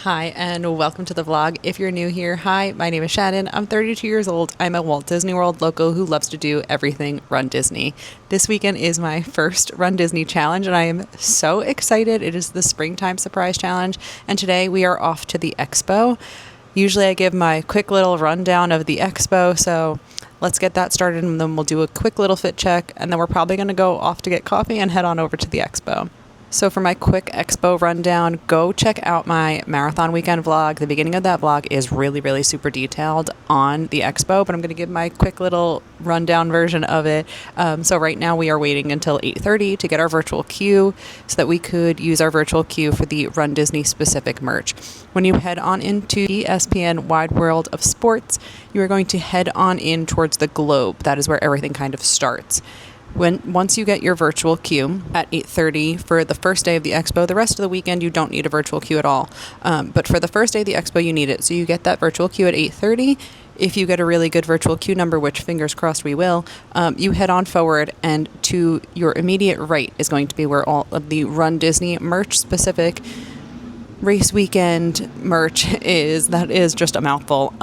Hi, and welcome to the vlog. If you're new here, hi, my name is Shannon. I'm 32 years old. I'm a Walt Disney World local who loves to do everything Run Disney. This weekend is my first Run Disney challenge, and I am so excited. It is the Springtime Surprise Challenge, and today we are off to the Expo. Usually I give my quick little rundown of the Expo, so let's get that started, and then we'll do a quick little fit check, and then we're probably going to go off to get coffee and head on over to the Expo. So for my quick Expo rundown, go check out my marathon weekend vlog. The beginning of that vlog is really super detailed on the Expo, but I'm going to give my quick little rundown version of it. So right now we are waiting until 8:30 to get our virtual queue so that we could use our virtual queue for the Run Disney specific merch. When you head on into the ESPN Wide World of Sports, you are going to head on in towards the globe. That is where everything kind of starts. Once you get your virtual queue at 8:30 for the first day of the Expo, the rest of the weekend you don't need a virtual queue at all. But for the first day of the Expo, you need it. So you get that virtual queue at 8:30. If you get a really good virtual queue number, which fingers crossed we will, you head on forward, and to your immediate right is going to be where all of the Run Disney merch specific race weekend merch is. That is just a mouthful.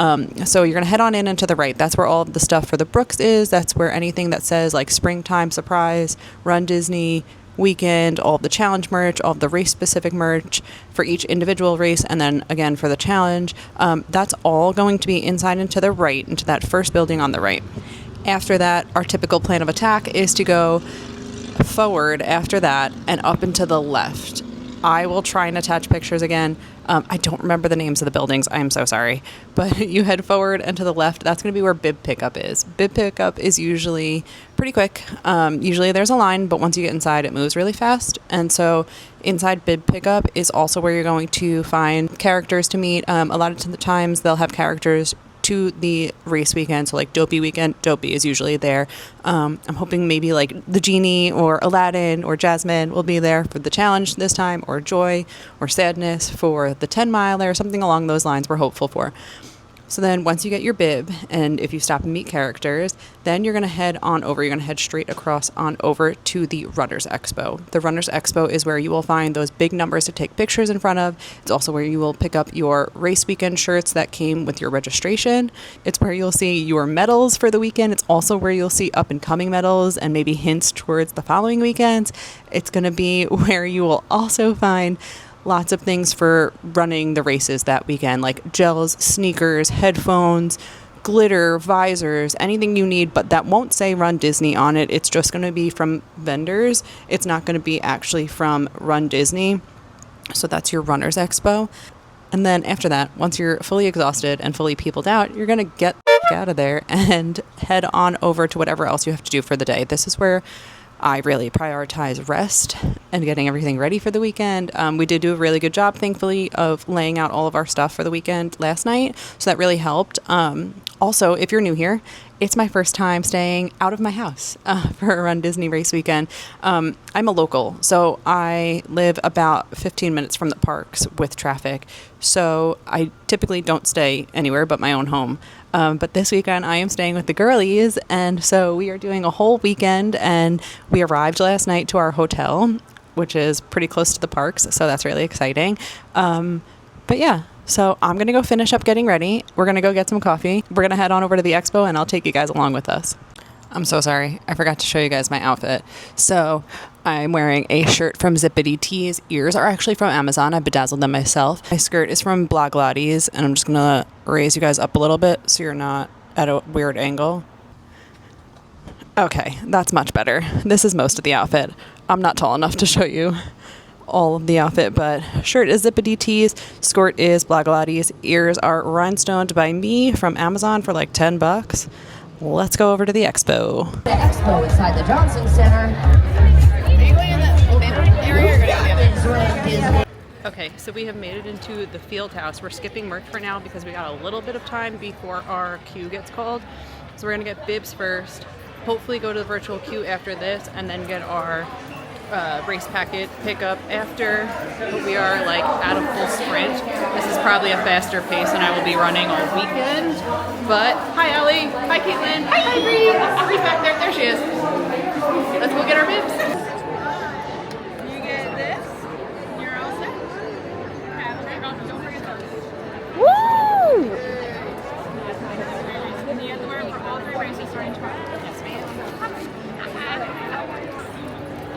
So you're going to head on in and to the right. That's where all of the stuff for the Brooks is. That's where anything that says like Springtime Surprise, Run Disney Weekend, all of the challenge merch, all of the race specific merch for each individual race, and then again for the challenge. That's all going to be inside and to the right, into that first building on the right. After that, our typical plan of attack is to go forward after that and up and to the left. I will try and attach pictures again. I don't remember the names of the buildings. I am so sorry. But you head forward and to the left. That's going to be where bib pickup is. Bib pickup is usually pretty quick. Usually there's a line, but once you get inside, it moves really fast. And so inside bib pickup is also where you're going to find characters to meet. A lot of the times they'll have characters to the race weekend, so like Dopey weekend, Dopey is usually there. I'm hoping maybe like the Genie or Aladdin or Jasmine will be there for the challenge this time, or Joy or Sadness for the 10 miler, something along those lines we're hopeful for. So then once you get your bib, and if you stop and meet characters, then you're going to head on over. You're going to head straight across on over to the Runners Expo. The Runners Expo is where you will find those big numbers to take pictures in front of. It's also where you will pick up your race weekend shirts that came with your registration. It's where you'll see your medals for the weekend. It's also where you'll see up and coming medals and maybe hints towards the following weekends. It's going to be where you will also find lots of things for running the races that weekend, like gels, sneakers, headphones, glitter, visors, anything you need, but that won't say Run Disney on it. It's just going to be from vendors. It's not going to be actually from Run Disney. So that's your Runners Expo. And then after that, once you're fully exhausted and fully peopled out, you're going to get out of there and head on over to whatever else you have to do for the day. This is where I really prioritize rest and getting everything ready for the weekend. We did do a really good job, thankfully, of laying out all of our stuff for the weekend last night, so that really helped. Also, if you're new here, it's my first time staying out of my house for a Run Disney race weekend. I'm a local, so I live about 15 minutes from the parks with traffic, so I typically don't stay anywhere but my own home. But this weekend I am staying with the girlies, and so we are doing a whole weekend, and we arrived last night to our hotel, which is pretty close to the parks, so that's really exciting. But yeah, so I'm going to go finish up getting ready. We're going to go get some coffee. We're going to head on over to the Expo, and I'll take you guys along with us. I'm so sorry. I forgot to show you guys my outfit. So I'm wearing a shirt from Zippity Tees. Ears are actually from Amazon. I bedazzled them myself. My skirt is from Bloglotties, and I'm just going to raise you guys up a little bit so you're not at a weird angle. Okay, that's much better. This is most of the outfit. I'm not tall enough to show you all of the outfit, but shirt is Zippity Tees, skirt is Bloglotties, ears are rhinestoned by me from Amazon for like $10. Let's go over to the Expo. The Expo inside the Johnson Center. Are you going in the main area or going to the other? Okay, so we have made it into the field house. We're skipping merch for now because we got a little bit of time before our queue gets called. So we're going to get bibs first, hopefully go to the virtual queue after this, and then get our race packet pickup after. But we are like at a full sprint. This is probably a faster pace than I will be running all weekend. But hi Ellie, hi Caitlin, hi Bree. Bree's back there. There she is. Let's go get our bibs. You get this. You're all set. Don't forget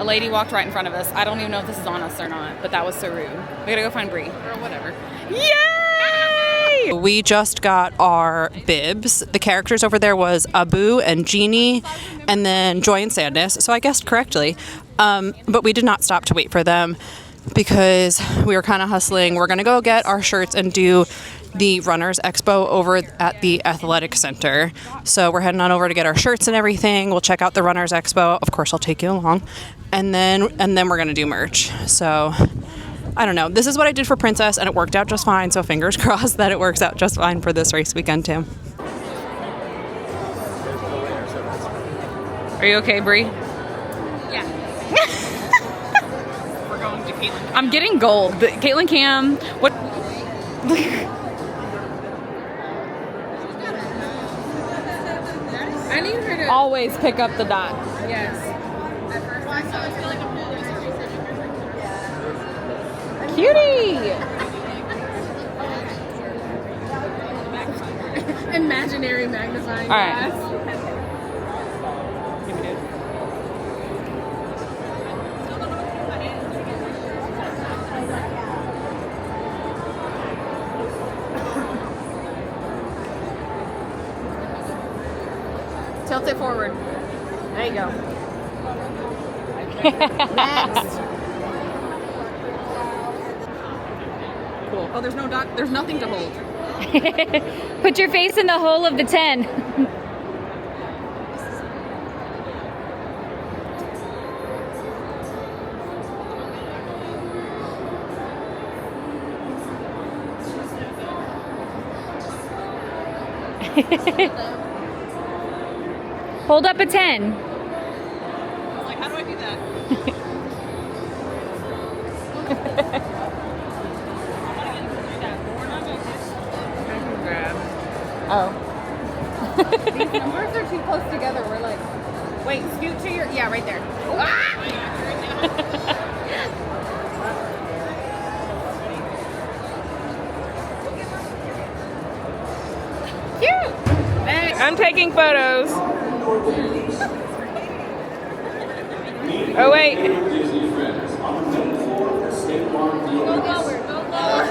A lady walked right in front of us. I don't even know if this is on us or not, but that was so rude. We gotta go find Bree or whatever. Yay! We just got our bibs. The characters over there was Abu and Genie, and then Joy and Sadness. So I guessed correctly. But we did not stop to wait for them because we were kind of hustling. We're gonna go get our shirts and do the Runners Expo over at the Athletic Center. So we're heading on over to get our shirts and everything. We'll check out the Runners Expo. Of course, I'll take you along. And then we're gonna do merch. So I don't know. This is what I did for Princess, and it worked out just fine. So fingers crossed that it works out just fine for this race weekend too. Are you okay, Bree? Yeah. We're going to Caitlin. I'm getting gold. Caitlin Cam. What? I need her to. Always pick up the dot. Yes. Cutie. Imaginary magnifying All right. glass. Tilt it forward. There you go. Next. Cool. Oh, there's no dot. There's nothing to hold. Put your face in the hole of the 10. Hold up a 10. Like, how do I do that? Oh. These numbers are too close together. We're like, wait, scoot to your, yeah, right there. Cute. I'm taking photos. Oh wait. Go lower, go lower.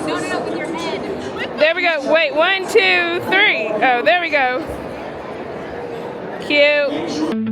No, with your head. There we go. Wait, 1, 2, 3. Oh, there we go. Cute.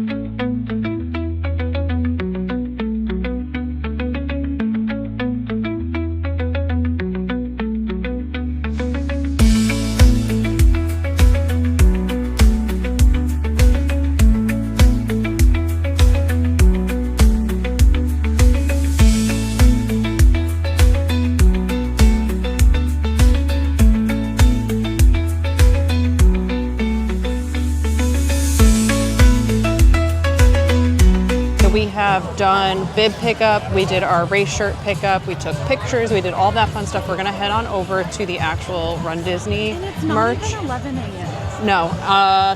We have done bib pickup, we did our race shirt pickup, we took pictures, we did all that fun stuff. We're gonna head on over to the actual Run Disney merch. It's not even 11 a.m. No,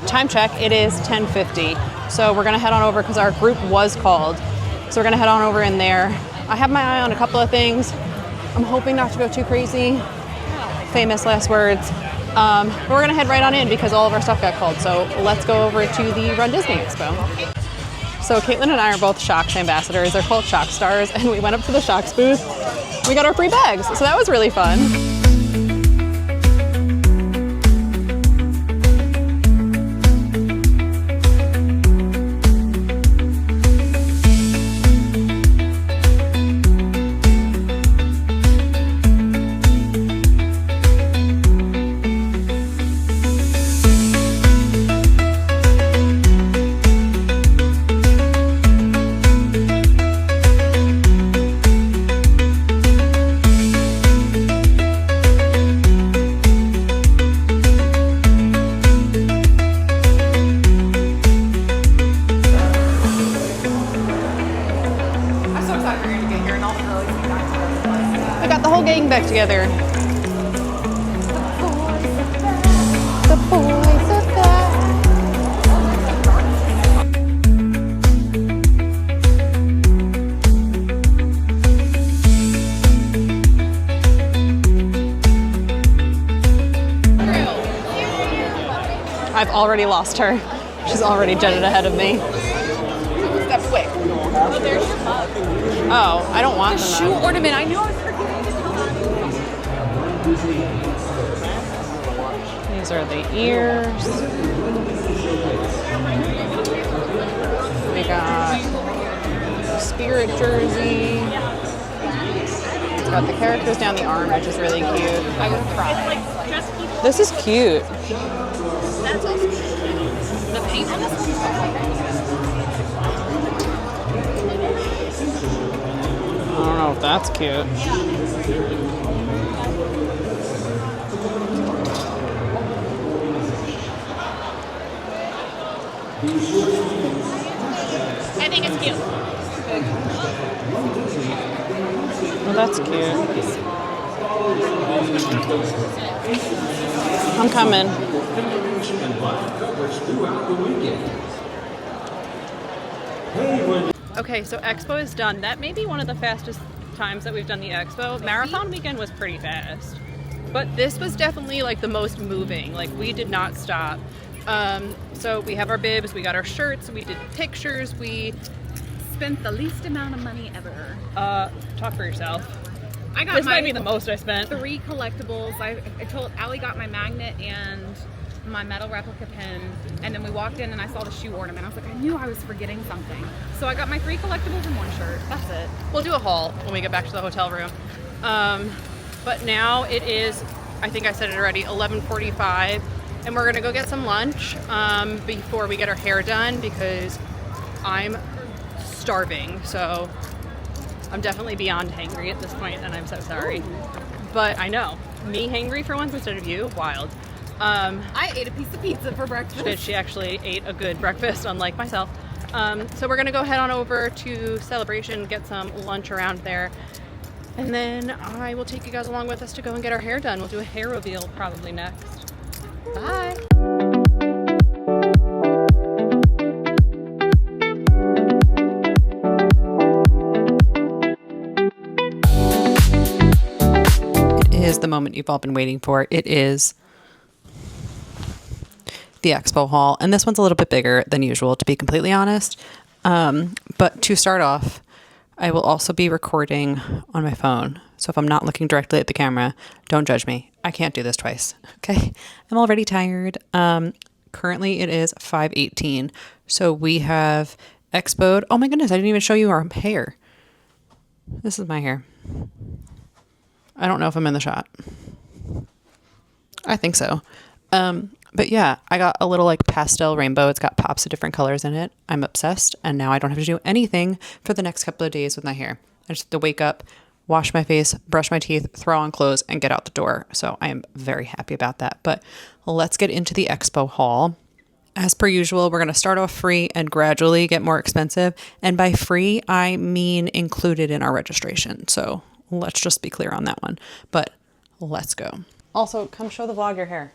time check, it is 10:50. So we're gonna head on over because our group was called. So we're gonna head on over in there. I have my eye on a couple of things. I'm hoping not to go too crazy. Famous last words. But we're gonna head right on in because all of our stuff got called. So let's go over to the Run Disney Expo. So Caitlin and I are both Shox ambassadors. They're called Shox Stars, and we went up to the Shox booth. We got our free bags, so that was really fun. We got the whole gang back together. The boys are back. I've already lost her. She's already jetted ahead of me. Step away. Oh, I don't want them. Shoe ornament. I knew I was forgetting. These are the ears. We got Spirit jersey. It's got the characters down the arm, which is really cute. I would cry. This is cute. That's also the paint on this one's I don't know if that's cute. I think it's cute. Oh, that's cute. I'm coming. Okay, so Expo is done. That may be one of the fastest times that we've done the Expo. Marathon weekend was pretty fast. But this was definitely like the most moving. Like we did not stop. So we have our bibs, we got our shirts, we did pictures, we Spent the least amount of money ever. talk for yourself. I got This my might be the most I spent. 3 collectibles. I told Allie got my magnet and my metal replica pin, and then we walked in and I saw the shoe ornament. I was like, I knew I was forgetting something. So I got my 3 collectibles and 1 shirt. That's it. We'll do a haul when we get back to the hotel room. But now it is, I think I said it already, 11:45, and we're gonna go get some lunch before we get our hair done because I'm starving. So I'm definitely beyond hangry at this point, and I'm so sorry. But I know, me hangry for once instead of you, wild. I ate a piece of pizza for breakfast. She actually ate a good breakfast, unlike myself. So we're gonna go head on over to Celebration, get some lunch around there, and then I will take you guys along with us to go and get our hair done. We'll do a hair reveal probably next. Bye. Is the moment you've all been waiting for. It is the Expo haul, and this one's a little bit bigger than usual, to be completely honest. But to start off, I will also be recording on my phone. So if I'm not looking directly at the camera, don't judge me. I can't do this twice. Okay. I'm already tired. Currently it is 5:18. So we have expoed. Oh my goodness, I didn't even show you our hair. This is my hair. I don't know if I'm in the shot. I think so. But yeah, I got a little like pastel rainbow. It's got pops of different colors in it. I'm obsessed. And now I don't have to do anything for the next couple of days with my hair. I just have to wake up, wash my face, brush my teeth, throw on clothes, and get out the door. So I am very happy about that. But let's get into the Expo haul. As per usual, we're going to start off free and gradually get more expensive. And by free, I mean included in our registration. So let's just be clear on that one. But let's go. Also, come show the vlog your hair.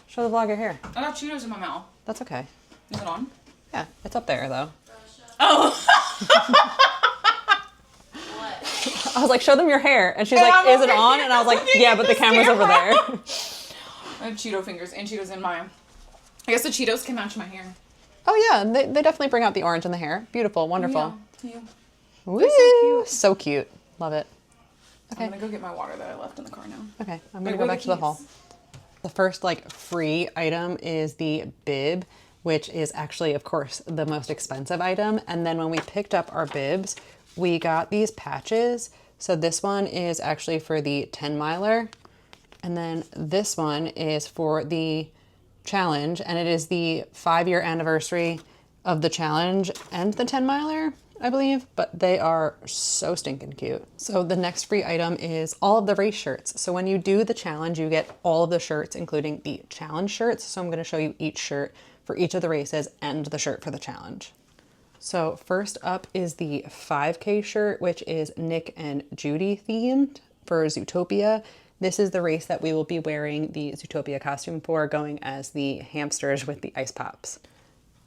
Show the vlog your hair. I got Cheetos in my mouth. That's okay. Is it on? Yeah, it's up there though. Oh. I was like, show them your hair. And she's like, is it on? And I was like, yeah, but the camera's over there. I have Cheeto fingers and Cheetos in mine. I guess the Cheetos can match my hair. Oh yeah, they definitely bring out the orange in the hair. Beautiful, wonderful. Yeah. Woo! So cute. Love it. Okay. I'm gonna go get my water that I left in the car now. Okay, I'm gonna go back to the haul. The first like free item is the bib, which is actually, of course, the most expensive item. And then when we picked up our bibs, we got these patches. So this one is actually for the 10 miler. And then this one is for the challenge. And it is the 5-year anniversary of the challenge and the 10 miler, I believe, but they are so stinking cute. So the next free item is all of the race shirts. So when you do the challenge, you get all of the shirts, including the challenge shirts. So I'm going to show you each shirt for each of the races and the shirt for the challenge. So first up is the 5K shirt, which is Nick and Judy themed for Zootopia. This is the race that we will be wearing the Zootopia costume for, going as the hamsters with the ice pops.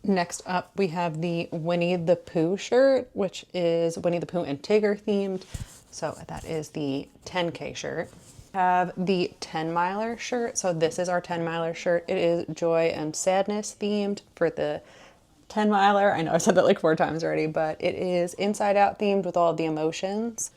Next up, we have the Winnie the Pooh shirt, which is Winnie the Pooh and Tigger themed. So that is the 10K shirt. We have the 10 miler shirt. So this is our 10 miler shirt. It is joy and sadness themed for the 10 miler. I know I said that like 4 times already, but it is inside out themed with all of the emotions.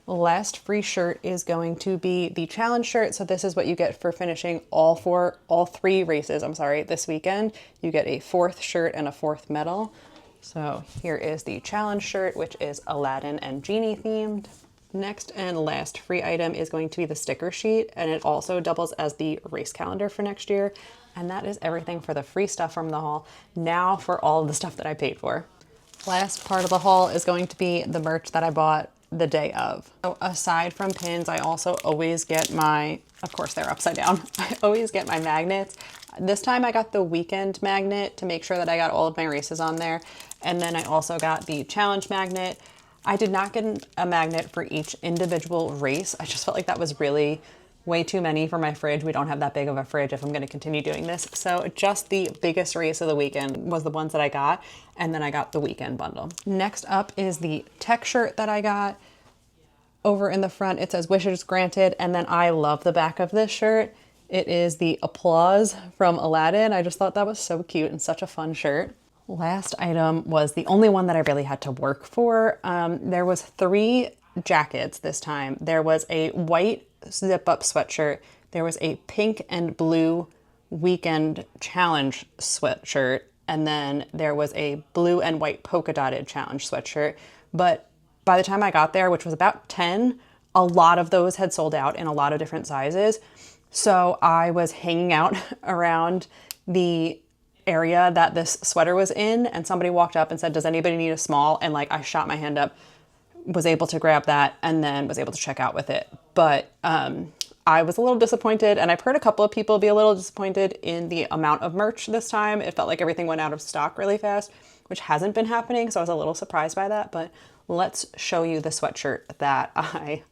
Last free shirt is going to be the challenge shirt. So this is what you get for finishing all 3 races, this weekend. You get a 4th shirt and a 4th medal. So here is the challenge shirt, which is Aladdin and Genie themed. Next and last free item is going to be the sticker sheet, and it also doubles as the race calendar for next year. And that is everything for the free stuff from the haul. Now for all of the stuff that I paid for. Last part of the haul is going to be the merch that I bought the day of. So aside from pins, I also always get of course they're upside down. I always get my magnets. This time I got the weekend magnet to make sure that I got all of my races on there. And then I also got the challenge magnet. I did not get a magnet for each individual race. I just felt like that was really way too many for my fridge. We don't have that big of a fridge if I'm going to continue doing this. So just the biggest race of the weekend was the ones that I got. And then I got the weekend bundle. Next up is the tech shirt that I got. Over in the front, it says wishes granted. And then I love the back of this shirt. It is the applause from Aladdin. I just thought that was so cute and such a fun shirt. Last item was the only one that I really had to work for. There was 3 jackets this time. There was a white zip-up sweatshirt. There was a pink and blue weekend challenge sweatshirt. And then there was a blue and white polka dotted challenge sweatshirt. But by the time I got there, which was about 10, a lot of those had sold out in a lot of different sizes. So I was hanging out around the area that this sweater was in, and somebody walked up and said, does anybody need a small? And like, I shot my hand up, was able to grab that, and then was able to check out with it. But I was a little disappointed, and I've heard a couple of people be a little disappointed in the amount of merch this time. It felt like everything went out of stock really fast, which hasn't been happening, so I was a little surprised by that. But let's show you the sweatshirt that I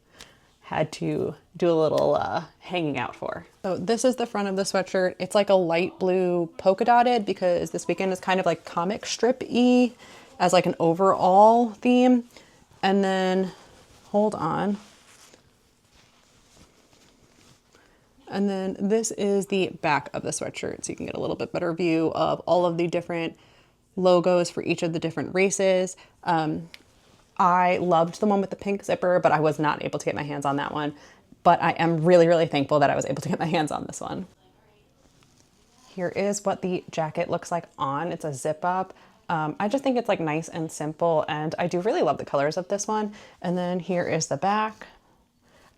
had to do a little hanging out for. So this is the front of the sweatshirt. It's like a light blue polka dotted because this weekend is kind of like comic strip-y as like an overall theme. And then, hold on. And then this is the back of the sweatshirt. So you can get a little bit better view of all of the different logos for each of the different races. I loved the one with the pink zipper, but I was not able to get my hands on that one. But I am really, really thankful that I was able to get my hands on this one. Here is what the jacket looks like on. It's a zip up. I just think it's like nice and simple, and I do really love the colors of this one. And then here is the back.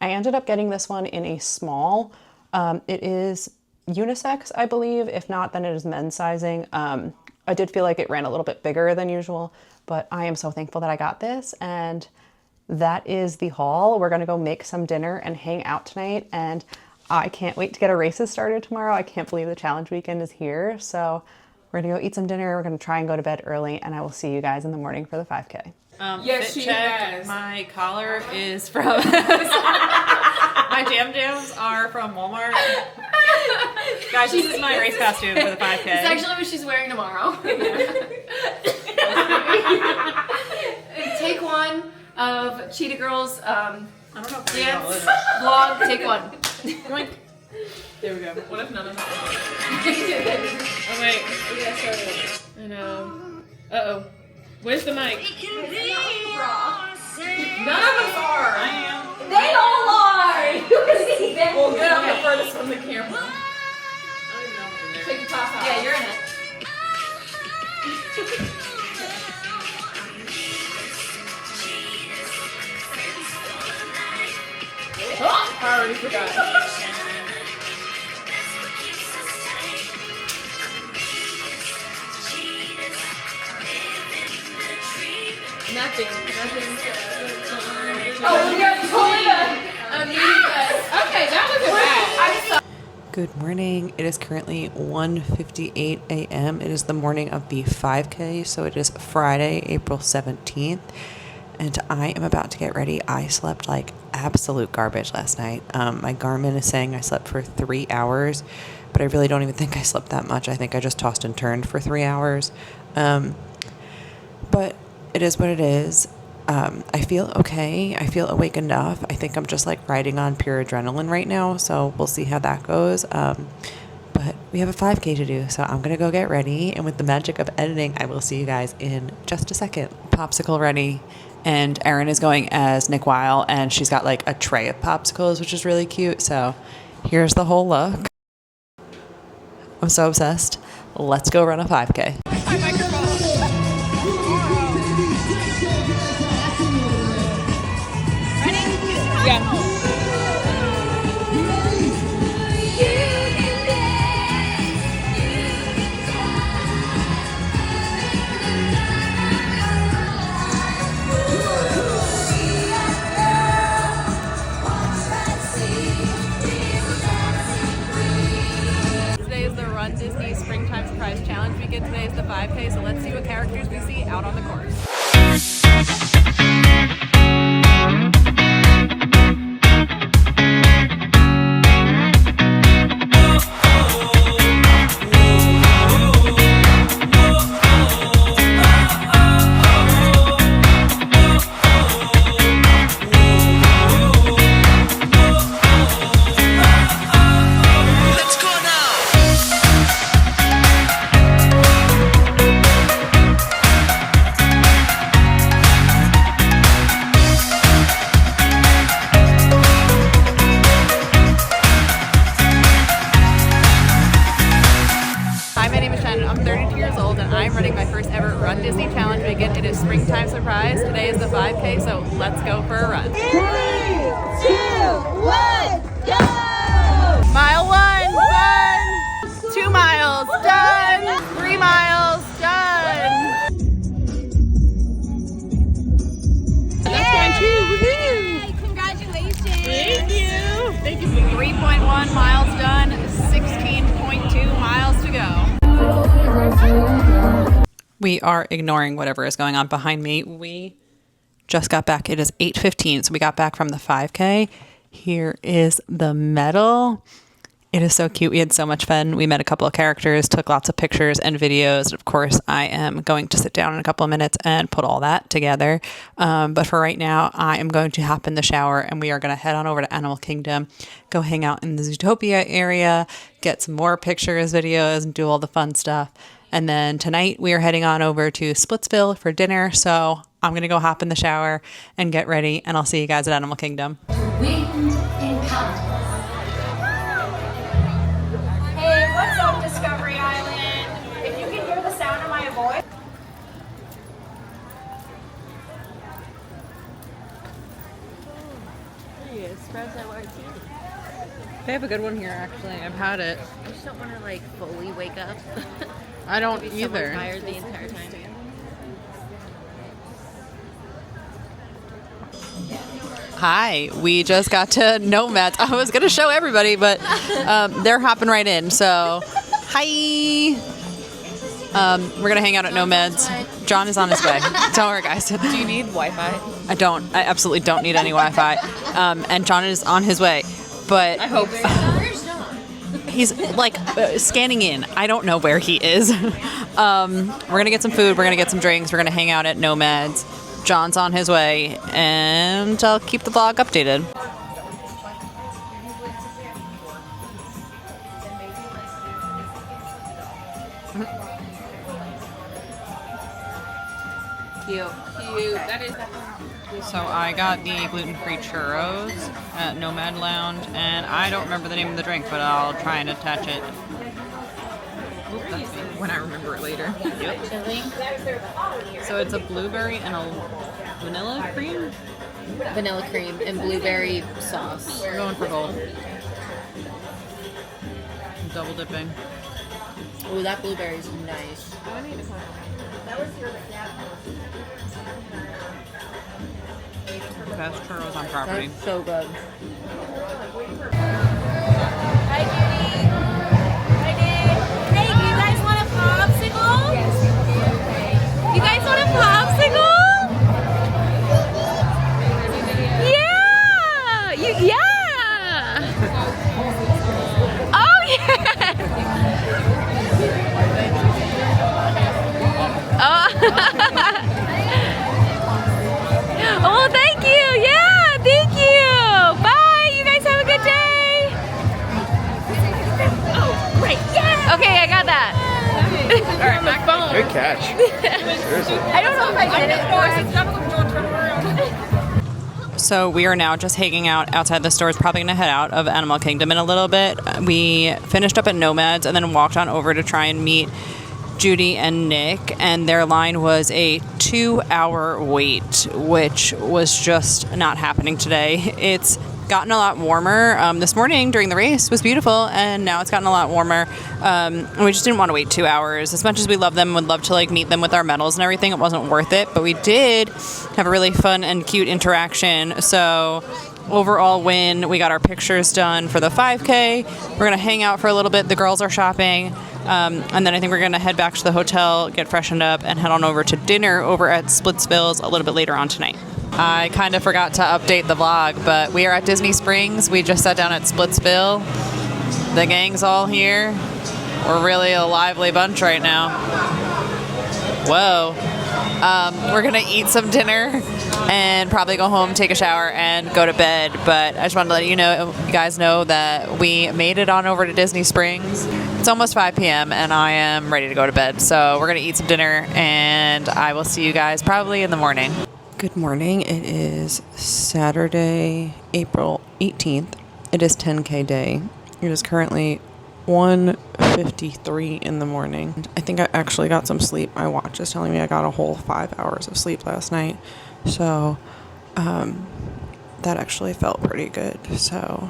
I ended up getting this one in a small. It is unisex, I believe. If not, then it is men's sizing. I did feel like it ran a little bit bigger than usual, but I am so thankful that I got this, and that is the haul. We're gonna go make some dinner and hang out tonight, and I can't wait to get our races started tomorrow. I can't believe the challenge weekend is here, so we're gonna go eat some dinner. We're gonna try and go to bed early, and I will see you guys in the morning for the 5K. Yes, she has. My collar is from, my jams are from Walmart. Guys, this is my race costume for the 5K. It's actually what she's wearing tomorrow. Take one of Cheetah Girls I don't know if dance vlog. Take one. There we go. What if none of us? Oh wait. Yeah, started. I know. Uh-oh. Where's the mic? None of us are. I am. They all are! Well, good. I'm the furthest from the camera. Take your top off. Yeah, you're in it. Oh, I already forgot. Nothing. Oh, we got totally a meeting bus. Okay, that wasn't bad. I'm sorry. Good morning. It is currently 1:58 a.m. It is the morning of the 5K, so it is Friday, April 17th, and I am about to get ready. I slept like absolute garbage last night. My Garmin is saying I slept for 3 hours, but I really don't even think I slept that much. I think I just tossed and turned for 3 hours. But it is what it is. I feel okay. I feel awake enough. I think I'm just like riding on pure adrenaline right now, so we'll see how that goes. But we have a 5K to do, so I'm going to go get ready. And with the magic of editing, I will see you guys in just a second. Popsicle ready. And Erin is going as Nick Weil, and she's got like a tray of popsicles, which is really cute. So here's the whole look. I'm so obsessed. Let's go run a 5K. Today is the RunDisney Springtime Surprise Challenge Weekend. Today is the 5K, so let's see what characters we see out on the course. I'm 32 years old and I'm running my first ever RunDisney Challenge Weekend. It is Springtime Surprise. Today is the 5K, so let's go for a run. 3, 2, 1, go! Mile 1, done! 2 miles, done! 3 miles, done! That's going too, woohoo! Congratulations! Thank you! Thank you. 3.1 miles done, 16.2 miles to go. We are ignoring whatever is going on behind me. We just got back. It is 8:15, so we got back from the 5K. Here is the medal. It is so cute. We had so much fun. We met a couple of characters, took lots of pictures and videos. Of course, I am going to sit down in a couple of minutes and put all that together. But for right now, I am going to hop in the shower and we are going to head on over to Animal Kingdom, go hang out in the Zootopia area, get some more pictures, videos, and do all the fun stuff. And then tonight we are heading on over to Splitsville for dinner. So I'm going to go hop in the shower and get ready. And I'll see you guys at Animal Kingdom. Wind Encounter. Hey, what's up, Discovery Island? If you can hear the sound of my voice. They have a good one here, actually. I've had it. I just don't want to like fully wake up. I don't Be so either. tired the entire time. Hi, we just got to Nomads. I was going to show everybody, but they're hopping right in. So, hi. We're going to hang out at Nomads. John is on his way. Don't worry, guys. Do you need Wi-Fi? I don't. I absolutely don't need any Wi-Fi. And John is on his way. But I hope so. he's like scanning in. I don't know where he is. We're going to get some food. We're going to get some drinks. We're going to hang out at Nomads. John's on his way. And I'll keep the vlog updated. Cute. That is. So I got the gluten-free churros at Nomad Lounge, and I don't remember the name of the drink, but I'll try and attach it. When I remember it later. Yep. So it's a blueberry and a vanilla cream? Vanilla cream and blueberry sauce. We're going for gold. I'm double dipping. Oh, that blueberry is nice. Best churros on property. That's so good. Hi, Judy. Hi, Nick. Hey, do you guys want a popsicle? Yes. You guys want a popsicle? Yeah! Yeah! Oh, yeah! Oh. Oh, thank you. Yeah, thank you. Bye. You guys have a good day. right, back phone. Good catch. Seriously. I don't know if I did it. So we are now just hanging out outside the stores, probably going to head out of Animal Kingdom in a little bit. We finished up at Nomads and then walked on over to try and meet Judy and Nick, and their line was a 2-hour wait, which was just not happening today. It's gotten a lot warmer. This morning during the race was beautiful, and now it's gotten a lot warmer. We just didn't want to wait 2 hours. As much as we love them, would love to like meet them with our medals and everything, it wasn't worth it. But we did have a really fun and cute interaction. So overall win. We got our pictures done for the 5K. We're going to hang out for a little bit. The girls are shopping. And then I think we're going to head back to the hotel, get freshened up, and head on over to dinner over at Splitsville's a little bit later on tonight. I kind of forgot to update the vlog, but we are at Disney Springs. We just sat down at Splitsville. The gang's all here. We're really a lively bunch right now. Whoa. We're going to eat some dinner and probably go home, take a shower, and go to bed. But I just wanted to let you guys know that we made it on over to Disney Springs. It's almost 5 p.m. and I am ready to go to bed. So we're going to eat some dinner, and I will see you guys probably in the morning. Good morning. It is Saturday, April 18th. It is 10K day. It is currently 1:53 in the morning. I think I actually got some sleep. My watch is telling me I got a whole 5 hours of sleep last night. So that actually felt pretty good. So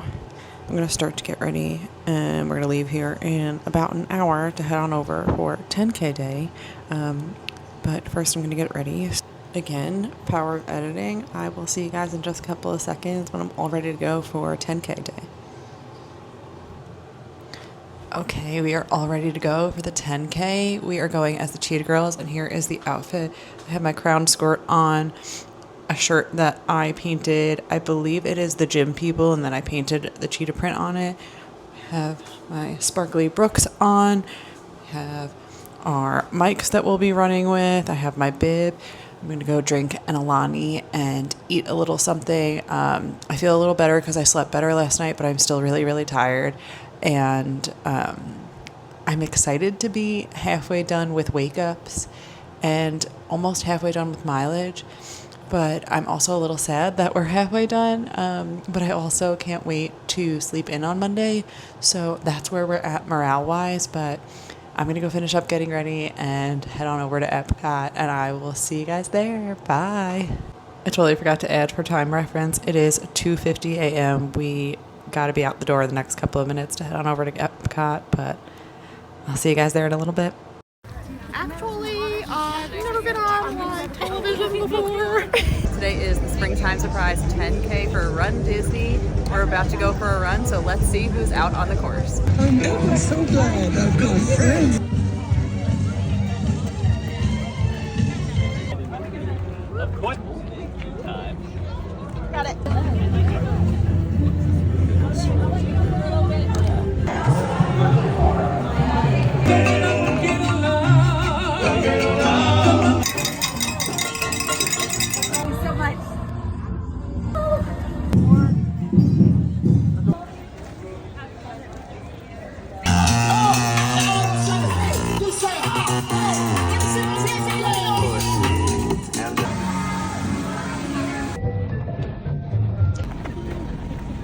I'm going to start to get ready, and we're going to leave here in about an hour to head on over for 10K day. But first I'm going to get ready. Again, power of editing. I will see you guys in just a couple of seconds when I'm all ready to go for 10K day. Okay, we are all ready to go for the 10K. We are going as the Cheetah Girls, and here is the outfit. I have my crown skirt on, a shirt that I painted. I believe it is the Gym People, and then I painted the cheetah print on it. I have my sparkly Brooks on. We have our mics that we'll be running with. I have my bib. I'm going to go drink an Alani and eat a little something. I feel a little better because I slept better last night, but I'm still really, really tired. And I'm excited to be halfway done with wake-ups and almost halfway done with mileage. But I'm also a little sad that we're halfway done. But I also can't wait to sleep in on Monday. So that's where we're at morale-wise. But I'm going to go finish up getting ready and head on over to Epcot, and I will see you guys there. Bye. I totally forgot to add for time reference. It is 2:50 a.m. We got to be out the door the next couple of minutes to head on over to Epcot, but I'll see you guys there in a little bit. Actually, I've never been on live television before. Today is the Springtime Surprise 10K for Run Disney. We're about to go for a run, so let's see who's out on the course. I'm so glad I've got friends. Got it.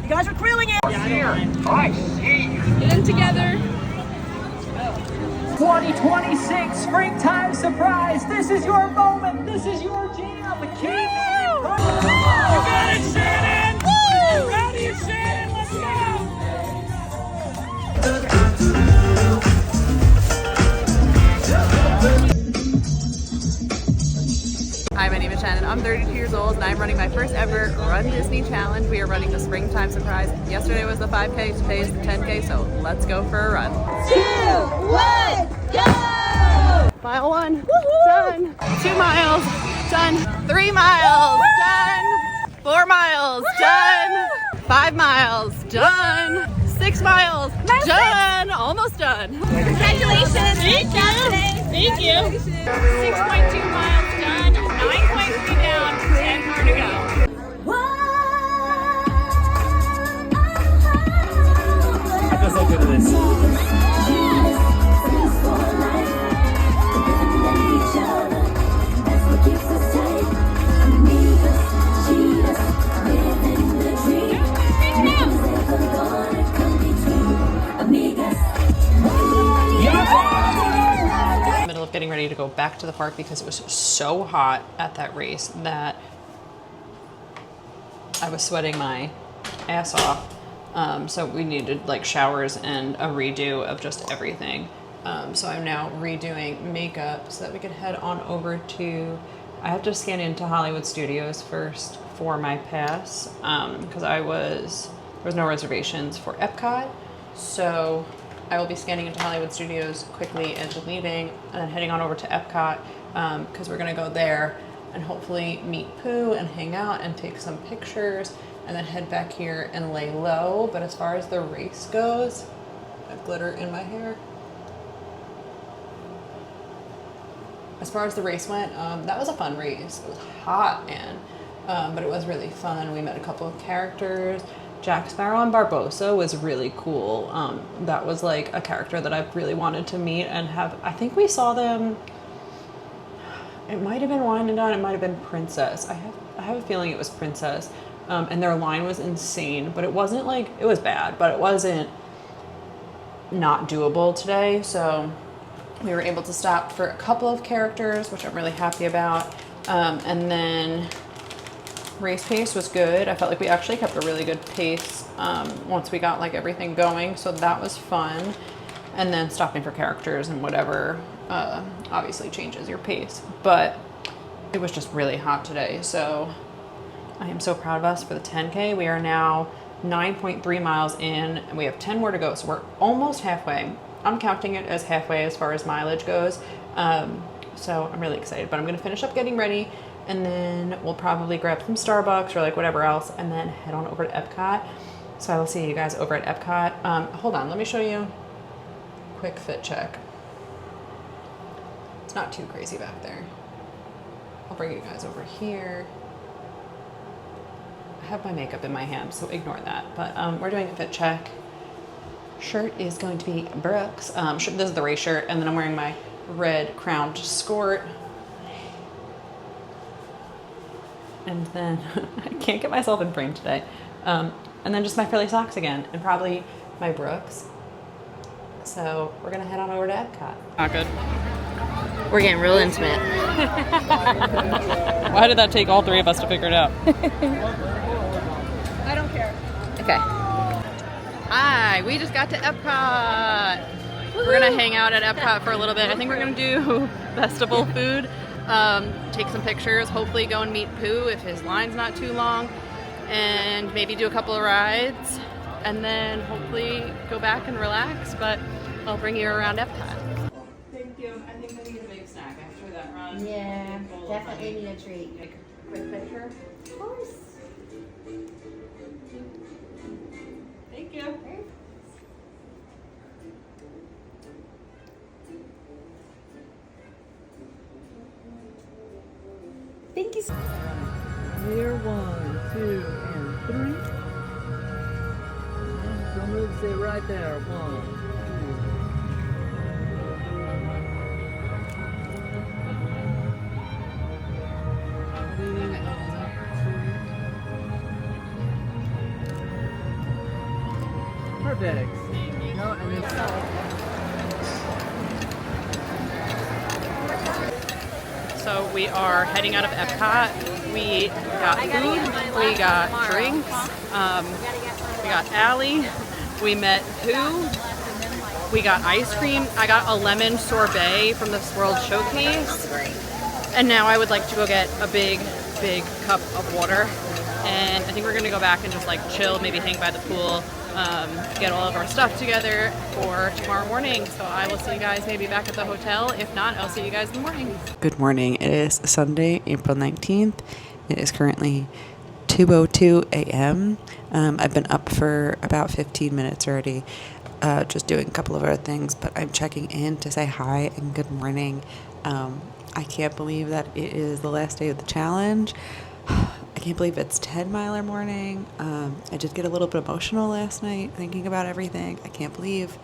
You guys are grilling it. I see you. Get them together. 2026 Springtime Surprise. This is your moment. This is your jam. Keep it. You got it, Shannon. Woo! Ready, Shannon? Let's Hi, my name is Shannon. I'm 32 years old, and I'm running my first ever Run Disney Challenge. We are running the Springtime Surprise. Yesterday was the 5K, today is the 10K, so let's go for a run. 2, 1, go! Mile 1, done. 2 miles, done. 3 miles, done. 4 miles, done. 5 miles, done. 6 miles, done. Almost done. Congratulations! Thank you! Thank you. 6.2 miles done, 9.3 down, 10 more to go. Let's look at this. back to the park because it was so hot at that race that I was sweating my ass off. So we needed like showers and a redo of just everything. So I'm now redoing makeup so that we could head on over to, I have to scan into Hollywood Studios first for my pass, because there was no reservations for Epcot. So I will be scanning into Hollywood Studios quickly and leaving, and then heading on over to Epcot, because we're gonna go there and hopefully meet Pooh and hang out and take some pictures, and then head back here and lay low. But as far as the race goes, I have glitter in my hair. As far as the race went, that was a fun race. It was hot, but it was really fun. We met a couple of characters. Jack Sparrow and Barbossa was really cool. That was like a character that I really wanted to meet and have. I think we saw them. It might have been Wine and Dine. It might have been Princess. I have a feeling it was Princess. And their line was insane, but it wasn't like, it was bad, but it wasn't not doable today. So we were able to stop for a couple of characters, which I'm really happy about. And then race pace was good. I felt like we actually kept a really good pace once we got like everything going. So that was fun. And then stopping for characters and whatever obviously changes your pace. But it was just really hot today. So I am so proud of us for the 10K. We are now 9.3 miles in and we have 10 more to go. So we're almost halfway. I'm counting it as halfway as far as mileage goes. So I'm really excited, but I'm gonna finish up getting ready and then we'll probably grab some Starbucks or like whatever else and then head on over to Epcot. So I will see you guys over at Epcot. Hold on, let me show you a quick fit check. It's not too crazy back there. I'll bring you guys over here. I have my makeup in my hand, so ignore that. But we're doing a fit check. Shirt is going to be Brooks. This is the race shirt, and then I'm wearing my red crowned skirt. And then I can't get myself in frame today. And then just my frilly socks again, and probably my Brooks. So we're gonna head on over to Epcot. Not good. We're getting real intimate. Why did that take all three of us to figure it out? I don't care. Okay. Hi, we just got to Epcot. We're gonna hang out at Epcot for a little bit. I think we're gonna do festival food, take some pictures, hopefully go and meet Pooh if his line's not too long, and maybe do a couple of rides, and then hopefully go back and relax, but I'll bring you around Epcot. Thank you. I think I need a big snack after that run. Yeah, definitely need a treat. Make a quick picture. Of course. Thank you. Thank you. Here, 1, 2, and 3. Don't move, stay right there. 1, 2. Perfect. No, and then So we are heading out of Epcot. We got food, we got drinks, we got Allie, we met Pooh, we got ice cream. I got a lemon sorbet from the World Showcase. And now I would like to go get a big cup of water. And I think we're gonna go back and just like chill, maybe hang by the pool, get all of our stuff together for tomorrow morning. So I will see you guys maybe back at the hotel. If not, I'll see you guys in the morning. Good morning. It is Sunday, April 19th. It is currently 2:02 a.m. I've been up for about 15 minutes already, just doing a couple of other things, but I'm checking in to say hi and good morning. I can't believe that it is the last day of the challenge. I can't believe it's 10-miler morning. I did get a little bit emotional last night thinking about everything. I can't believe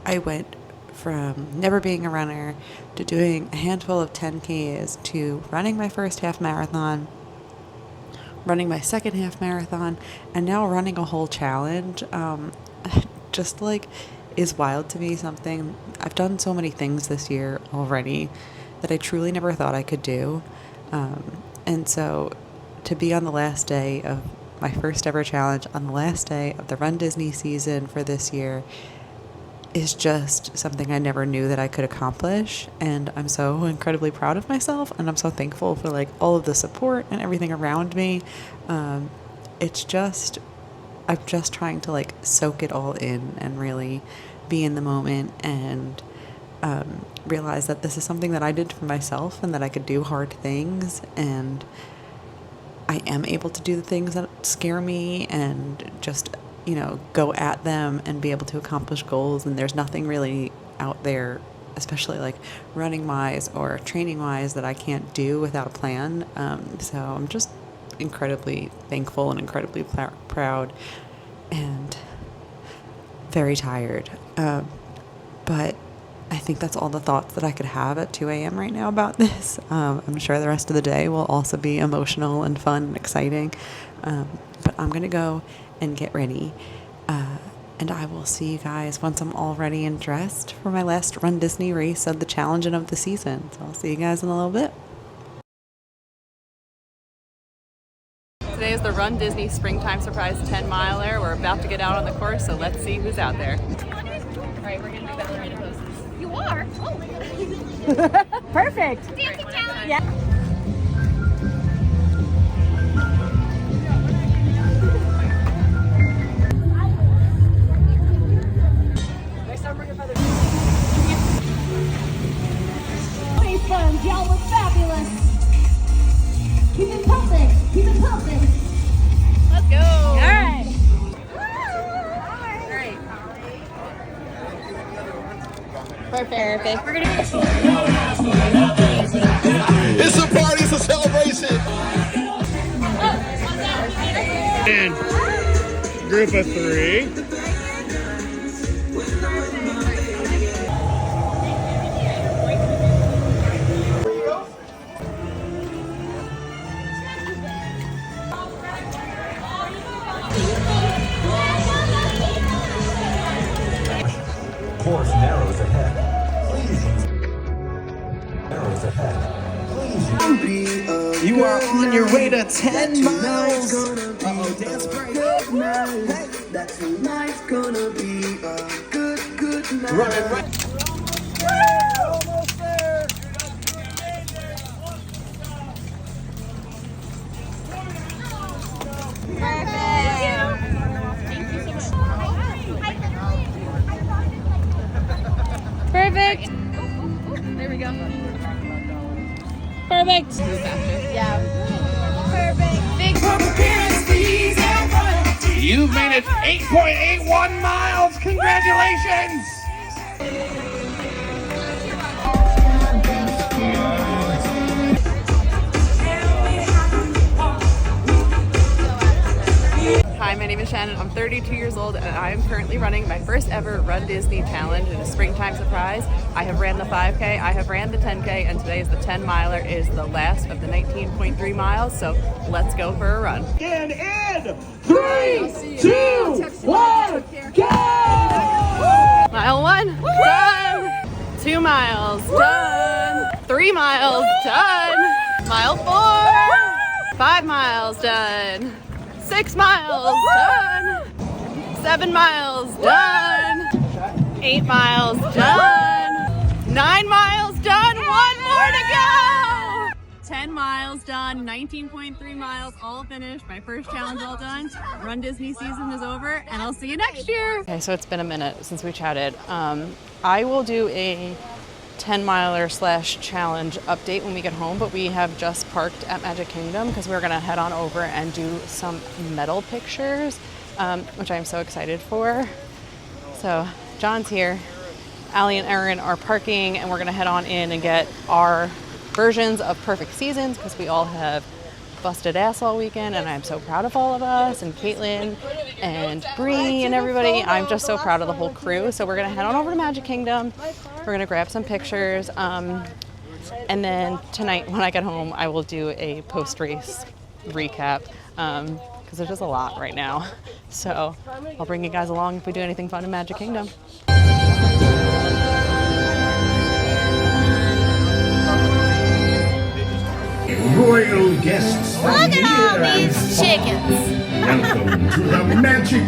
I went from never being a runner to doing a handful of 10Ks to running my first half marathon, running my second half marathon, and now running a whole challenge. Just like is wild to me. Something I've done so many things this year already, that I truly never thought I could do. And so to be on the last day of my first ever challenge, on the last day of the Run Disney season for this year, is just something I never knew that I could accomplish. And I'm so incredibly proud of myself, and I'm so thankful for like all of the support and everything around me. It's just, I'm just trying to like soak it all in and really be in the moment and realize that this is something that I did for myself and that I could do hard things, and I am able to do the things that scare me and just, you know, go at them and be able to accomplish goals. And there's nothing really out there, especially like running wise or training wise, that I can't do without a plan. So I'm just incredibly thankful and incredibly proud and very tired. But I think that's all the thoughts that I could have at 2 a.m. right now about this. I'm sure the rest of the day will also be emotional and fun and exciting. But I'm going to go and get ready. And I will see you guys once I'm all ready and dressed for my last Run Disney race of the challenge and of the season. So I'll see you guys in a little bit. Today is the Run Disney Springtime Surprise 10-miler. We're about to get out on the course, so let's see who's out there. All right, we're gonna do ballerina poses. You are? Oh. Perfect. Dancing challenge. Yeah. Face burns, y'all look fabulous. Keep it pumping, keep it pumping. Let's go. All right. Perfect. We're gonna. It's a party, it's a celebration. And group of 3. Course narrows ahead. Please use narrows ahead. Please. You are on your way to 10 miles. Uh-oh, dance break. That tonight's gonna be a good night. Right. Almost there. Perfect. There we go. Perfect. You've made it 8.81 miles. Congratulations. Hi, my name is Shannon. I'm 32 years old and I am currently running my first ever Run Disney challenge in a Springtime Surprise. I have ran the 5K, I have ran the 10K, and today is the 10-miler, is the last of the 19.3 miles. So let's go for a run. And in 3, 2, 1, go! Mile 1, done. 2 miles, done. 3 miles, done. Mile 4, 5 miles, done. 6 miles, done. 7 miles, done. 8 miles, done. 9 miles, done. 1 more to go. 10 miles done, 19.3 miles all finished. My first challenge all done. Run Disney season is over, and I'll see you next year. Okay, so it's been a minute since we chatted. I will do a 10-miler / challenge update when we get home, but we have just parked at Magic Kingdom because we're gonna head on over and do some medal pictures, which I'm so excited for. So John's here, Allie and Erin are parking, and we're gonna head on in and get our versions of perfect seasons because we all have busted ass all weekend, and I'm so proud of all of us, and Caitlin and Bree and everybody. I'm just so proud of the whole crew. So we're gonna head on over to Magic Kingdom. We're gonna grab some pictures, and then tonight when I get home, I will do a post-race recap because there's just a lot right now. So I'll bring you guys along if we do anything fun in Magic Kingdom. Royal guests from Look at all near and these far. chickens. Welcome to the magic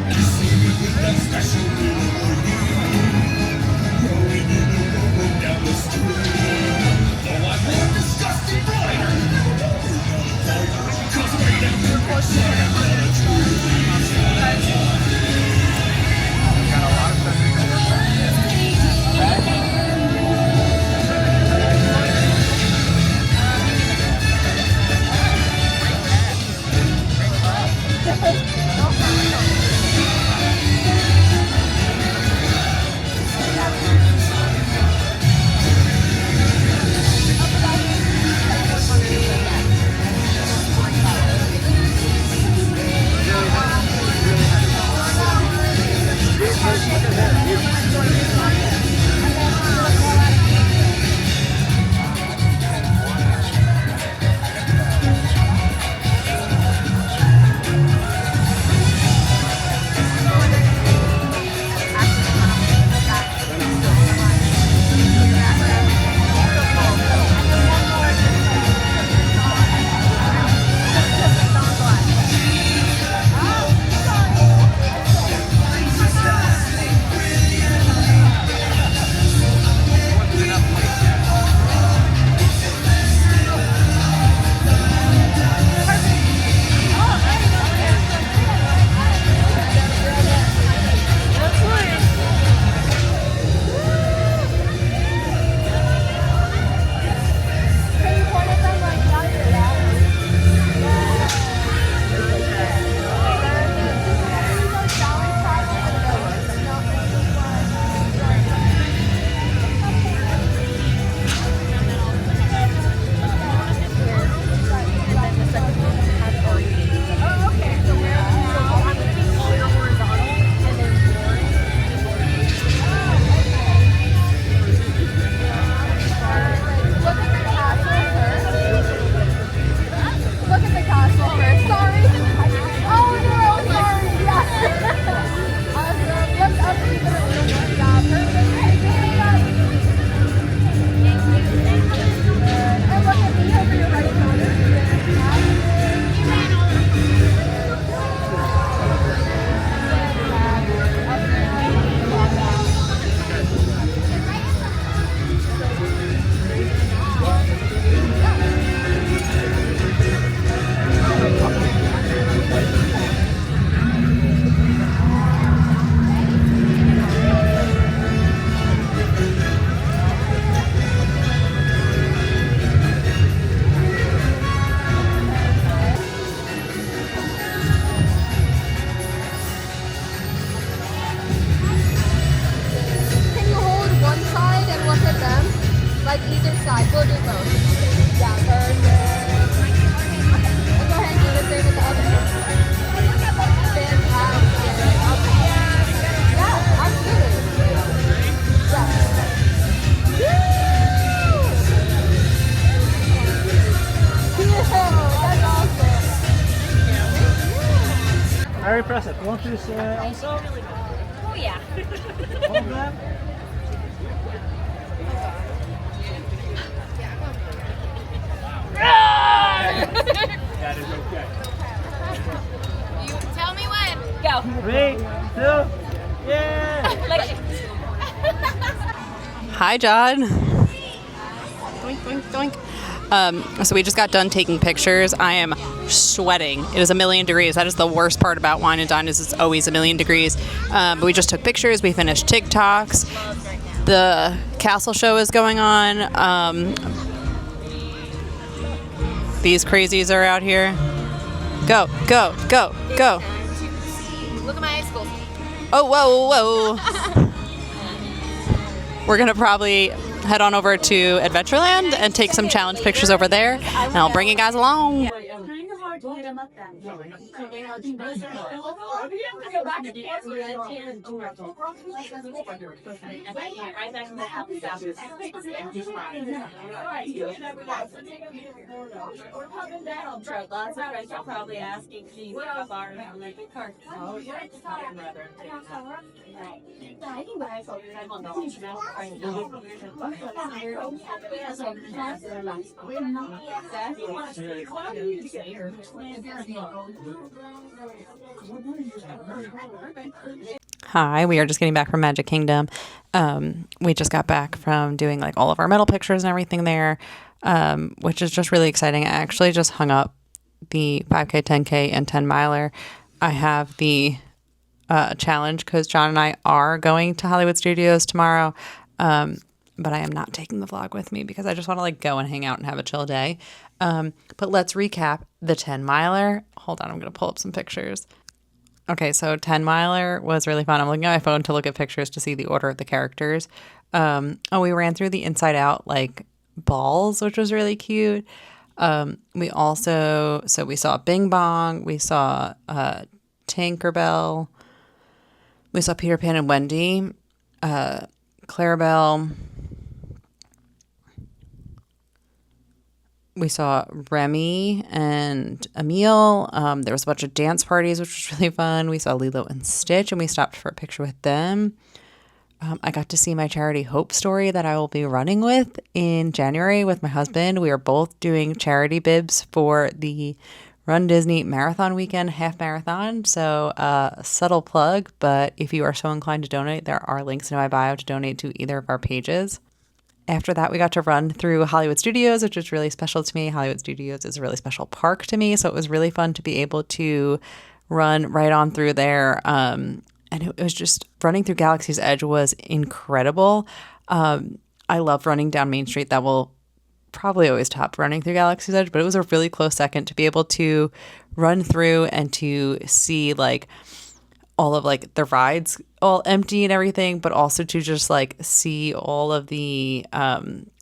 like either side. We'll do both. Yeah, perfect. And go ahead and do the same with the other one. Fantastic. Yeah, absolutely. Yeah. That's awesome. Very impressive. You want this also? Oh yeah. All of them? That is okay. You tell me when. Go. 3, 2, yeah! Hi, John. Doink, doink, doink. So we just got done taking pictures. I am sweating. It is 1,000,000 degrees. That is the worst part about Wine and Dine is it's always 1,000,000 degrees. But we just took pictures. We finished TikToks. The castle show is going on. These crazies are out here. Go, go, go, go. Look at my icicles. Oh, whoa, whoa. We're going to probably head on over to Adventureland and take some challenge pictures over there. And I'll bring you guys along. Kind of hard to Probably asking me how far like the car. Hi, we are just getting back from Magic Kingdom. We just got back from doing like all of our medal pictures and everything there, which is just really exciting. I actually just hung up the 5K, 10K, and 10 miler. I have the challenge because John and I are going to Hollywood Studios tomorrow, but I am not taking the vlog with me because I just want to like go and hang out and have a chill day. But let's recap the 10 miler. Hold on, I'm going to pull up some pictures. Okay, so 10 miler was really fun. I'm looking at my phone to look at pictures to see the order of the characters. We ran through the inside out like balls, which was really cute. We saw Bing Bong, we saw Tinkerbell, we saw Peter Pan and Wendy, Clarabelle. We saw Remy and Emile. There was a bunch of dance parties, which was really fun. We saw Lilo and Stitch, and we stopped for a picture with them. I got to see my charity Hope Story that I will be running with in January with my husband. We are both doing charity bibs for the Run Disney Marathon Weekend half marathon. So subtle plug, but if you are so inclined to donate, there are links in my bio to donate to either of our pages. After that, we got to run through Hollywood Studios, which was really special to me. Hollywood Studios is a really special park to me, so it was really fun to be able to run right on through there. And it was just running through Galaxy's Edge was incredible. I love running down Main Street. That will probably always top running through Galaxy's Edge, but it was a really close second to be able to run through and to see like all of like the rides all empty and everything, but also to just like see all of the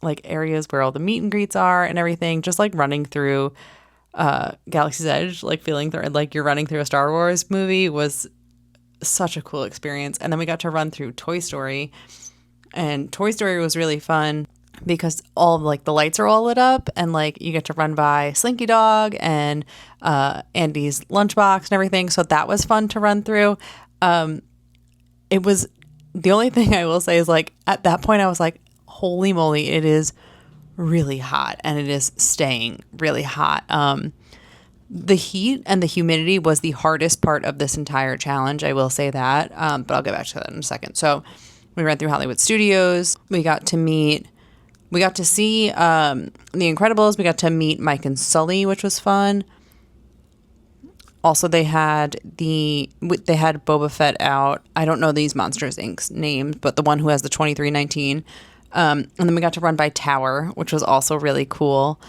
like areas where all the meet and greets are and everything, just like running through Galaxy's Edge, like feeling like you're running through a Star Wars movie was such a cool experience. And then we got to run through Toy Story, and Toy Story was really fun because all of like the lights are all lit up, and like you get to run by Slinky Dog and Andy's lunchbox and everything. So that was fun to run through. It was, the only thing I will say is like at that point I was like, holy moly, it is really hot, and it is staying really hot. The heat and the humidity was the hardest part of this entire challenge. I will say that, but I'll get back to that in a second. So we ran through Hollywood Studios. We got to see The Incredibles. We got to meet Mike and Sully, which was fun. Also, they had Boba Fett out. I don't know these Monsters Inc.'s names, but the one who has the 2319. And then we got to run by Tower, which was also really cool.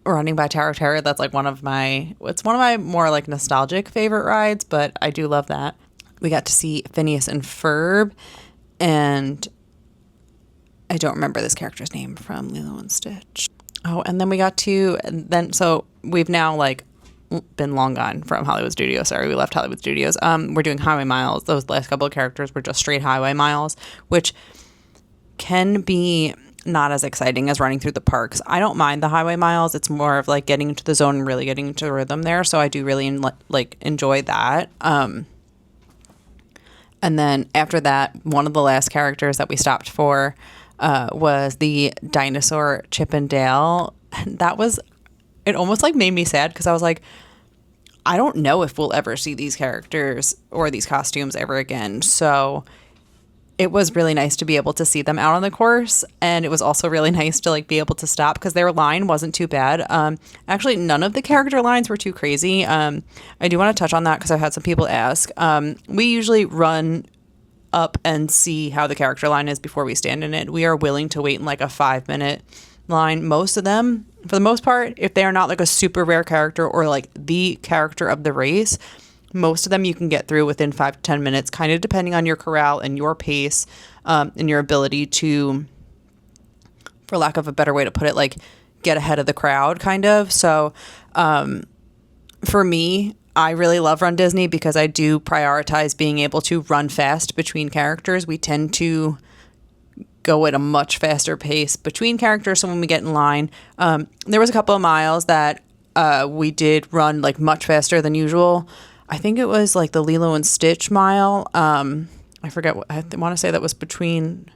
Running by Tower of Terror, that's like one of my more like nostalgic favorite rides, but I do love that. We got to see Phineas and Ferb, and I don't remember this character's name from Lilo and Stitch. Oh, and then so we've now like been long gone from Hollywood Studios. Sorry, we left Hollywood Studios. We're doing Highway Miles. Those last couple of characters were just straight Highway Miles, which can be not as exciting as running through the parks. I don't mind the Highway Miles. It's more of like getting into the zone and really getting into the rhythm there. So I do really enjoy that. And then after that, one of the last characters that we stopped for was the dinosaur Chip and Dale. And it almost like made me sad because I was like, I don't know if we'll ever see these characters or these costumes ever again. So it was really nice to be able to see them out on the course. And it was also really nice to like be able to stop because their line wasn't too bad. Actually, none of the character lines were too crazy. I do want to touch on that because I've had some people ask. We usually run up and see how the character line is before we stand in it. We are willing to wait in like a 5-minute line. Most of them, for the most part, if they are not like a super rare character or like the character of the race, most of them you can get through within 5 to 10 minutes, kind of depending on your corral and your pace, and your ability to, for lack of a better way to put it, like get ahead of the crowd kind of. So for me, I really love Run Disney because I do prioritize being able to run fast between characters. We tend to go at a much faster pace between characters. So when we get in line, there was a couple of miles that we did run like much faster than usual. I think it was like the Lilo and Stitch mile. I forget what I want to say that was between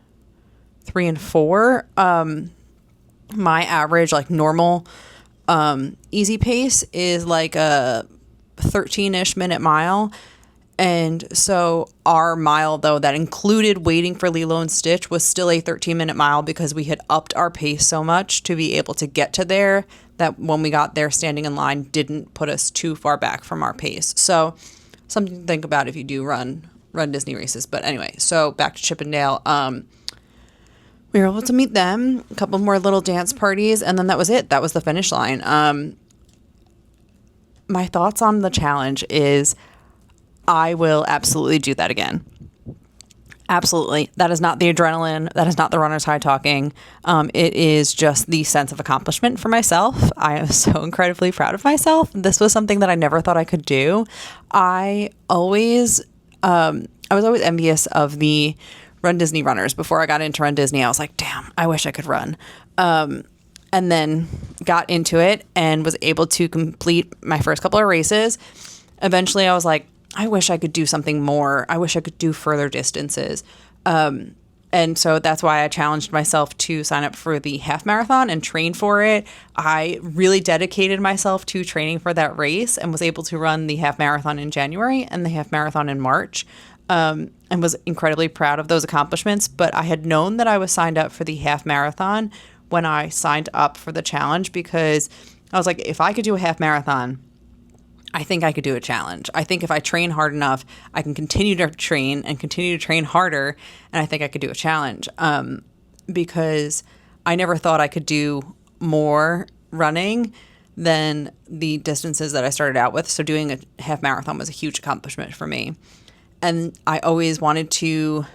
3 and 4. My average like normal easy pace is like a 13-ish minute mile. And so our mile, though, that included waiting for Lilo and Stitch was still a 13-minute mile because we had upped our pace so much to be able to get to there that when we got there standing in line didn't put us too far back from our pace. So something to think about if you do run Disney races. But anyway, so back to Chippendale. We were able to meet them, a couple more little dance parties, and then that was it. That was the finish line. My thoughts on the challenge is I will absolutely do that again. Absolutely. That is not the adrenaline. That is not the runner's high talking. It is just the sense of accomplishment for myself. I am so incredibly proud of myself. This was something that I never thought I could do. I was always envious of the Run Disney runners. Before I got into Run Disney, I was like, damn, I wish I could run. And then got into it and was able to complete my first couple of races. Eventually, I was like, I wish I could do something more. I wish I could do further distances. And so that's why I challenged myself to sign up for the half marathon and train for it. I really dedicated myself to training for that race and was able to run the half marathon in January and the half marathon in March, and was incredibly proud of those accomplishments. But I had known that I was signed up for the half marathon when I signed up for the challenge because I was like, if I could do a half marathon, I think I could do a challenge. I think if I train hard enough, I can continue to train and continue to train harder, and I think I could do a challenge. Because I never thought I could do more running than the distances that I started out with. So doing a half marathon was a huge accomplishment for me. And I always wanted to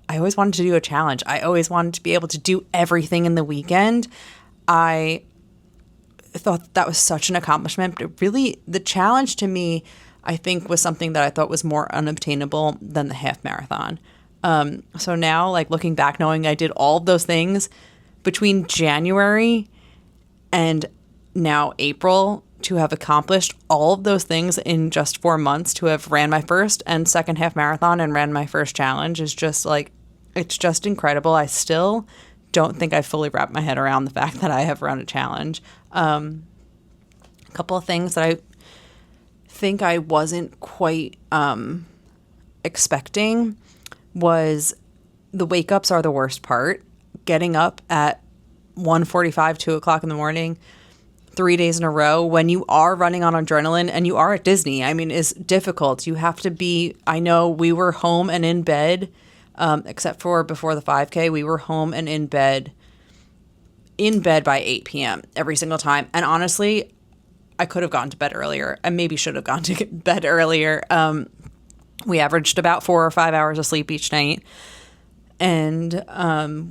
do a challenge. I always wanted to be able to do everything in the weekend. I thought that was such an accomplishment, but really the challenge to me, I think, was something that I thought was more unobtainable than the half marathon. So now, like looking back, knowing I did all of those things between January and now April, to have accomplished all of those things in just 4 months, to have ran my first and second half marathon and ran my first challenge is just like, it's just incredible. I still don't think I fully wrapped my head around the fact that I have run a challenge. A couple of things that I think I wasn't quite expecting was the wake ups are the worst part. Getting up at 1:45, 2 o'clock in the morning, 3 days in a row when you are running on adrenaline and you are at Disney, I mean, is difficult. You have to be, I know we were home and in bed, except for before the 5K, we were home and in bed by 8 p.m. every single time. And honestly, I could have gone to bed earlier. I maybe should have gone to bed earlier. We averaged about 4 or 5 hours of sleep each night. And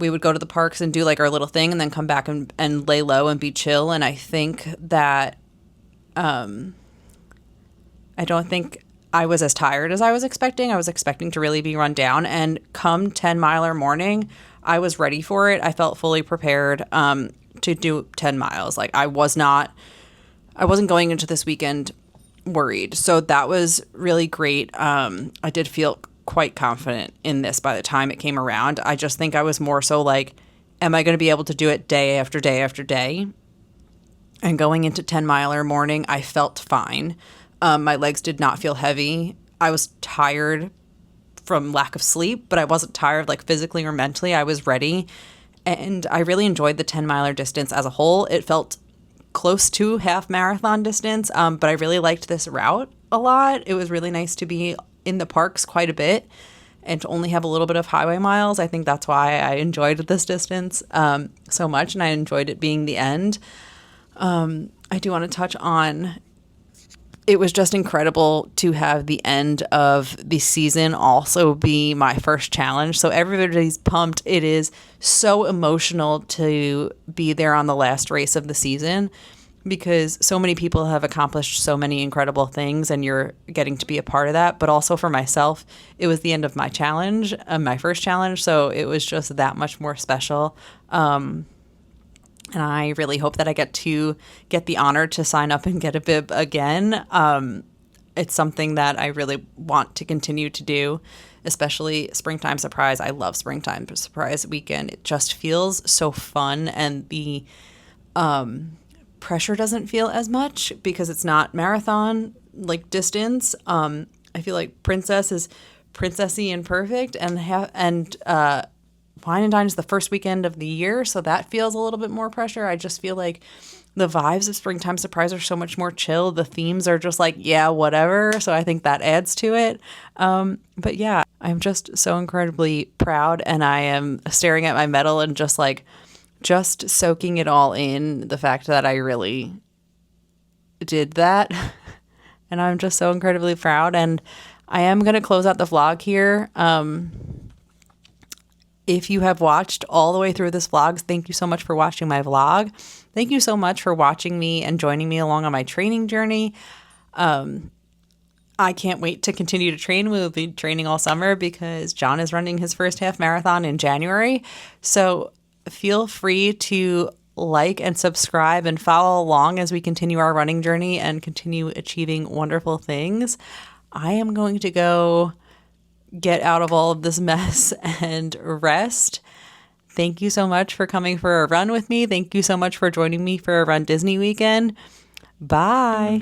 we would go to the parks and do like our little thing and then come back and lay low and be chill. And I think that I don't think I was as tired as I was expecting. I was expecting to really be run down. And come 10-miler morning, I was ready for it. I felt fully prepared to do 10 miles. Like I wasn't going into this weekend worried. So that was really great. I did feel quite confident in this by the time it came around. I just think I was more so like, am I going to be able to do it day after day after day? And going into 10-miler morning, I felt fine. My legs did not feel heavy. I was tired from lack of sleep, but I wasn't tired like physically or mentally. I was ready. And I really enjoyed the 10-miler distance as a whole. It felt close to half marathon distance, but I really liked this route a lot. It was really nice to be in the parks quite a bit and to only have a little bit of highway miles. I think that's why I enjoyed this distance so much, and I enjoyed it being the end. I do want to touch on, it was just incredible to have the end of the season also be my first challenge. So everybody's pumped. It is so emotional to be there on the last race of the season. because so many people have accomplished so many incredible things and you're getting to be a part of that. But also for myself, it was the end of my challenge, my first challenge. So it was just that much more special. And I really hope that I get the honor to sign up and get a bib again. It's something that I really want to continue to do, especially Springtime Surprise. I love Springtime Surprise Weekend. It just feels so fun, and the pressure doesn't feel as much because it's not marathon like distance. I feel like Princess is princessy and perfect, and Wine and Dine is the first weekend of the year, so that feels a little bit more pressure. I just feel like the vibes of Springtime Surprise are so much more chill. The themes are just like, yeah, whatever. So I think that adds to it. But yeah, I'm just so incredibly proud, and I am staring at my medal and just soaking it all in, the fact that I really did that. And I'm just so incredibly proud. And I am going to close out the vlog here. If you have watched all the way through this vlog, thank you so much for watching my vlog. Thank you so much for watching me and joining me along on my training journey. I can't wait to continue to train. We'll be training all summer because John is running his first half marathon in January. So feel free to like and subscribe and follow along as we continue our running journey and continue achieving wonderful things. I am going to go get out of all of this mess and rest. Thank you so much for coming for a run with me. Thank you so much for joining me for a RunDisney weekend. Bye.